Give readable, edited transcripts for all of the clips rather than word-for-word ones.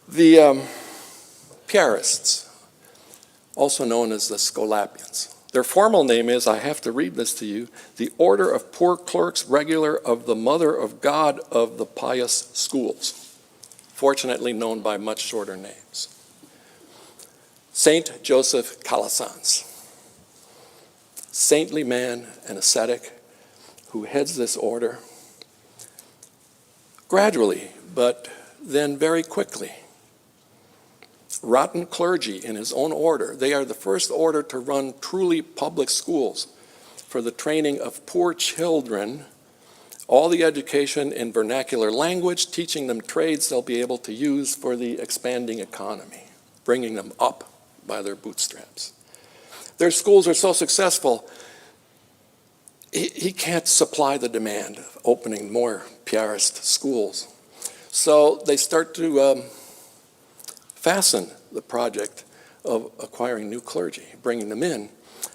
The Piarists, also known as the Scolapians. Their formal name is, I have to read this to you, the Order of Poor Clerks Regular of the Mother of God of the Pious Schools, fortunately known by much shorter names. Saint Joseph Calasanz, saintly man and ascetic who heads this order gradually, but then very quickly. Rotten clergy in his own order. They are the first order to run truly public schools for the training of poor children, all the education in vernacular language, teaching them trades they'll be able to use for the expanding economy, bringing them up by their bootstraps. Their schools are so successful, he can't supply the demand of opening more Piarist schools. So they start to fasten the project of acquiring new clergy, bringing them in.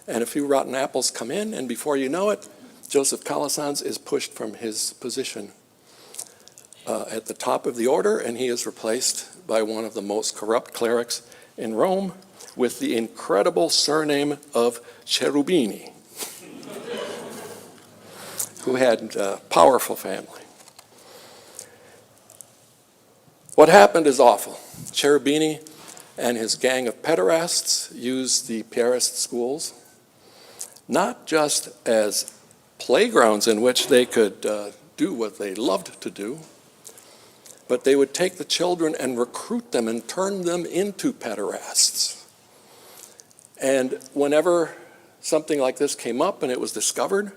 And a few rotten apples come in, and before you know it, Joseph Calasanz is pushed from his position at the top of the order, and he is replaced by one of the most corrupt clerics in Rome with the incredible surname of Cherubini, who had a powerful family. What happened is awful. Cherubini and his gang of pederasts used the Piarist schools not just as playgrounds in which they could do what they loved to do, but they would take the children and recruit them and turn them into pederasts. And whenever something like this came up and it was discovered,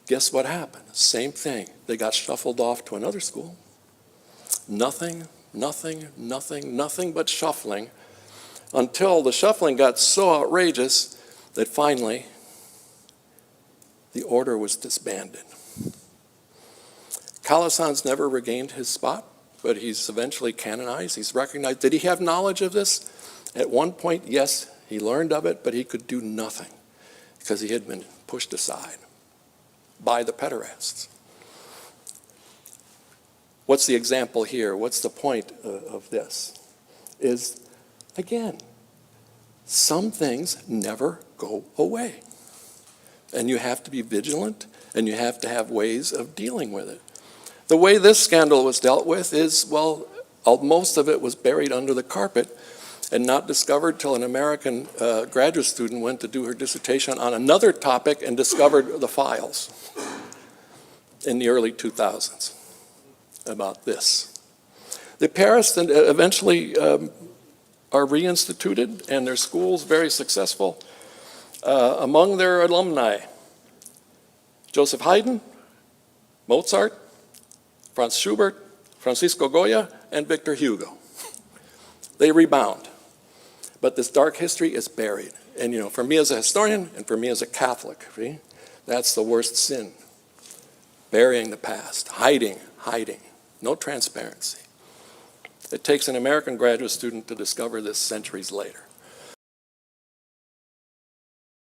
guess what happened? Same thing. They got shuffled off to another school. Nothing but shuffling, until the shuffling got so outrageous that finally the order was disbanded. Calasanz never regained his spot, but he's eventually canonized. He's recognized. Did he have knowledge of this? At one point, yes, he learned of it, but he could do nothing because he had been pushed aside by the pederasts. What's the example here? What's the point of this? Is, again, some things never go away. And you have to be vigilant, and you have to have ways of dealing with it. The way this scandal was dealt with is, well, most of it was buried under the carpet and not discovered till an American graduate student went to do her dissertation on another topic and discovered the files in the early 2000s about this. The Piarists eventually are reinstituted, and their schools very successful. Among their alumni, Joseph Haydn, Mozart, Franz Schubert, Francisco Goya, and Victor Hugo. They rebound. But this dark history is buried. And for me as a historian and for me as a Catholic, that's the worst sin. Burying the past, hiding. No transparency. It takes an American graduate student to discover this centuries later.